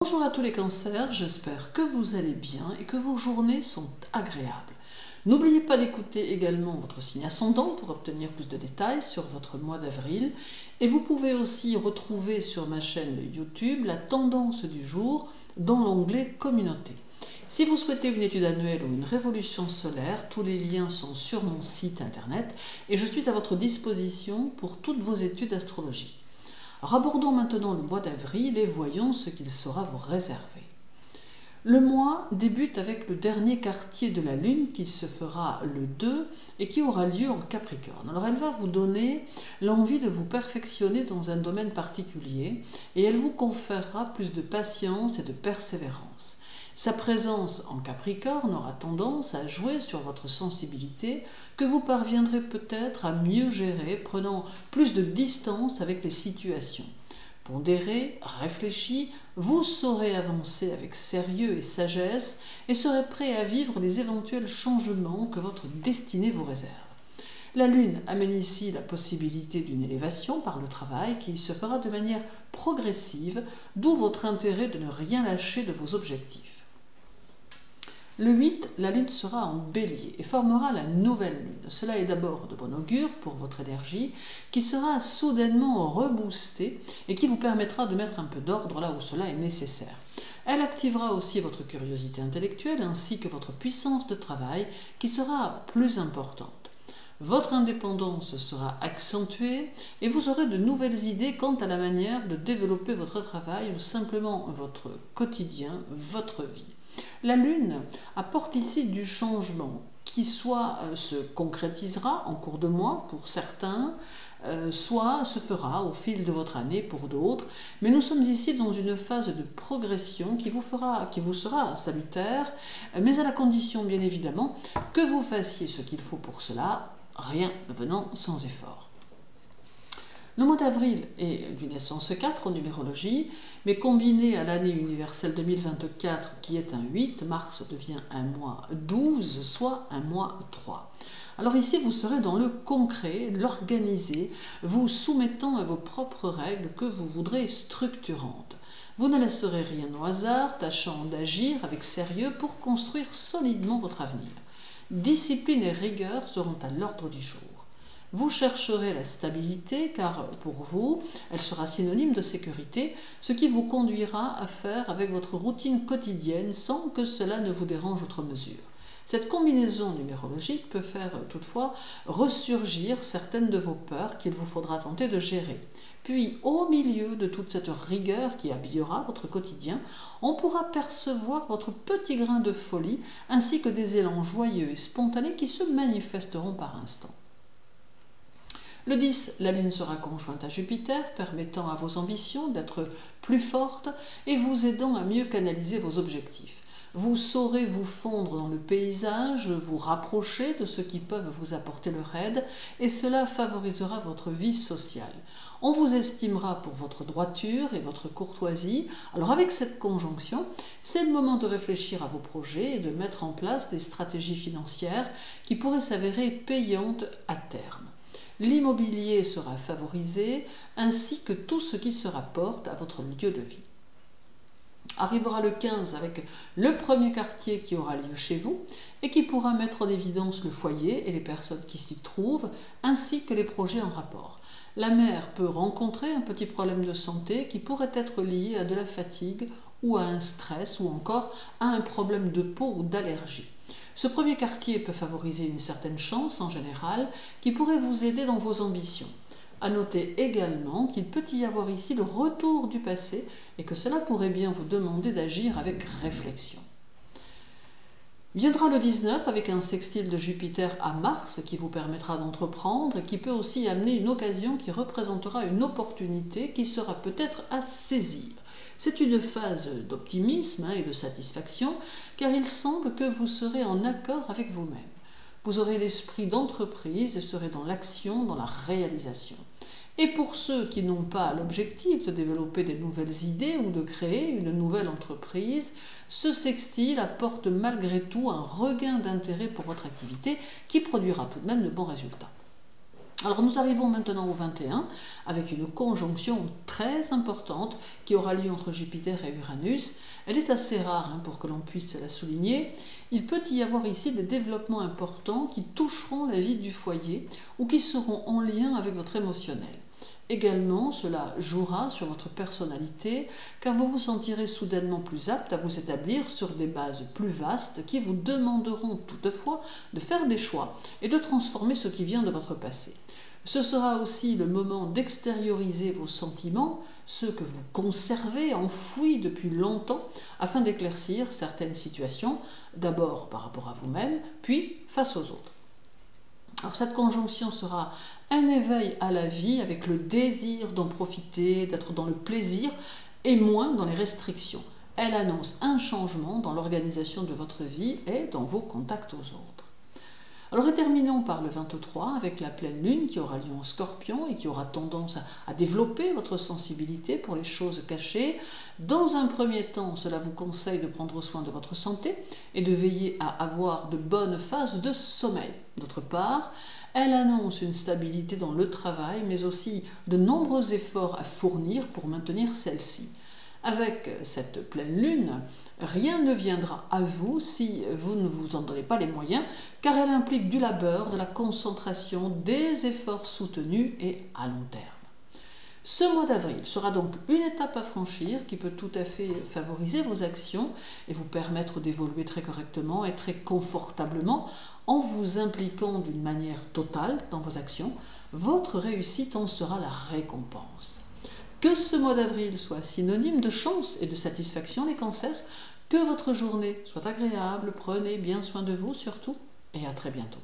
Bonjour à tous les cancers, j'espère que vous allez bien et que vos journées sont agréables. N'oubliez pas d'écouter également votre signe ascendant pour obtenir plus de détails sur votre mois d'avril. Et vous pouvez aussi retrouver sur ma chaîne YouTube la tendance du jour dans l'onglet Communauté. Si vous souhaitez une étude annuelle ou une révolution solaire, tous les liens sont sur mon site internet et je suis à votre disposition pour toutes vos études astrologiques. Alors abordons maintenant le mois d'avril et voyons ce qu'il sera vous réserver. Le mois débute avec le dernier quartier de la Lune qui se fera le 2 et qui aura lieu en Capricorne. Alors elle va vous donner l'envie de vous perfectionner dans un domaine particulier et elle vous conférera plus de patience et de persévérance. Sa présence en Capricorne aura tendance à jouer sur votre sensibilité que vous parviendrez peut-être à mieux gérer, prenant plus de distance avec les situations. Pondéré, réfléchi, vous saurez avancer avec sérieux et sagesse et serez prêt à vivre les éventuels changements que votre destinée vous réserve. La Lune amène ici la possibilité d'une élévation par le travail qui se fera de manière progressive, d'où votre intérêt de ne rien lâcher de vos objectifs. Le 8, la Lune sera en Bélier et formera la nouvelle Lune. Cela est d'abord de bon augure pour votre énergie qui sera soudainement reboostée et qui vous permettra de mettre un peu d'ordre là où cela est nécessaire. Elle activera aussi votre curiosité intellectuelle ainsi que votre puissance de travail qui sera plus importante. Votre indépendance sera accentuée et vous aurez de nouvelles idées quant à la manière de développer votre travail ou simplement votre quotidien, votre vie. La Lune apporte ici du changement qui soit se concrétisera en cours de mois pour certains, soit se fera au fil de votre année pour d'autres. Mais nous sommes ici dans une phase de progression qui vous sera salutaire, mais à la condition bien évidemment que vous fassiez ce qu'il faut pour cela, rien ne venant sans effort. Le mois d'avril est du naissance 4 en numérologie, mais combiné à l'année universelle 2024 qui est un 8, mars devient un mois 12, soit un mois 3. Alors ici, vous serez dans le concret, l'organisé, vous soumettant à vos propres règles que vous voudrez structurantes. Vous ne laisserez rien au hasard, tâchant d'agir avec sérieux pour construire solidement votre avenir. Discipline et rigueur seront à l'ordre du jour. Vous chercherez la stabilité car pour vous, elle sera synonyme de sécurité, ce qui vous conduira à faire avec votre routine quotidienne sans que cela ne vous dérange outre mesure. Cette combinaison numérologique peut faire toutefois ressurgir certaines de vos peurs qu'il vous faudra tenter de gérer. Puis, au milieu de toute cette rigueur qui habillera votre quotidien, on pourra percevoir votre petit grain de folie ainsi que des élans joyeux et spontanés qui se manifesteront par instants. Le 10, la Lune sera conjointe à Jupiter, permettant à vos ambitions d'être plus fortes et vous aidant à mieux canaliser vos objectifs. Vous saurez vous fondre dans le paysage, vous rapprocher de ceux qui peuvent vous apporter leur aide et cela favorisera votre vie sociale. On vous estimera pour votre droiture et votre courtoisie. Alors avec cette conjonction, c'est le moment de réfléchir à vos projets et de mettre en place des stratégies financières qui pourraient s'avérer payantes à terme. L'immobilier sera favorisé, ainsi que tout ce qui se rapporte à votre lieu de vie. Arrivera le 15 avec le premier quartier qui aura lieu chez vous et qui pourra mettre en évidence le foyer et les personnes qui s'y trouvent, ainsi que les projets en rapport. La mère peut rencontrer un petit problème de santé qui pourrait être lié à de la fatigue ou à un stress ou encore à un problème de peau ou d'allergie. Ce premier quartier peut favoriser une certaine chance en général qui pourrait vous aider dans vos ambitions. À noter également qu'il peut y avoir ici le retour du passé et que cela pourrait bien vous demander d'agir avec réflexion. Viendra le 19 avec un sextile de Jupiter à Mars qui vous permettra d'entreprendre et qui peut aussi amener une occasion qui représentera une opportunité qui sera peut-être à saisir. C'est une phase d'optimisme et de satisfaction car il semble que vous serez en accord avec vous-même. Vous aurez l'esprit d'entreprise et serez dans l'action, dans la réalisation. Et pour ceux qui n'ont pas l'objectif de développer des nouvelles idées ou de créer une nouvelle entreprise, ce sextile apporte malgré tout un regain d'intérêt pour votre activité qui produira tout de même de bons résultats. Alors nous arrivons maintenant au 21 avec une conjonction très importante qui aura lieu entre Jupiter et Uranus. Elle est assez rare pour que l'on puisse la souligner. Il peut y avoir ici des développements importants qui toucheront la vie du foyer ou qui seront en lien avec votre émotionnel. Également, cela jouera sur votre personnalité car vous vous sentirez soudainement plus apte à vous établir sur des bases plus vastes qui vous demanderont toutefois de faire des choix et de transformer ce qui vient de votre passé. Ce sera aussi le moment d'extérioriser vos sentiments, ceux que vous conservez enfouis depuis longtemps, afin d'éclaircir certaines situations, d'abord par rapport à vous-même, puis face aux autres. Alors cette conjonction sera un éveil à la vie avec le désir d'en profiter, d'être dans le plaisir et moins dans les restrictions. Elle annonce un changement dans l'organisation de votre vie et dans vos contacts aux autres. Alors terminons par le 23 avec la pleine lune qui aura lieu en Scorpion et qui aura tendance à développer votre sensibilité pour les choses cachées. Dans un premier temps, cela vous conseille de prendre soin de votre santé et de veiller à avoir de bonnes phases de sommeil. D'autre part, elle annonce une stabilité dans le travail mais aussi de nombreux efforts à fournir pour maintenir celle-ci. Avec cette pleine lune, rien ne viendra à vous si vous ne vous en donnez pas les moyens, car elle implique du labeur, de la concentration, des efforts soutenus et à long terme. Ce mois d'avril sera donc une étape à franchir qui peut tout à fait favoriser vos actions et vous permettre d'évoluer très correctement et très confortablement en vous impliquant d'une manière totale dans vos actions. Votre réussite en sera la récompense. Que ce mois d'avril soit synonyme de chance et de satisfaction les cancers, que votre journée soit agréable, prenez bien soin de vous surtout et à très bientôt.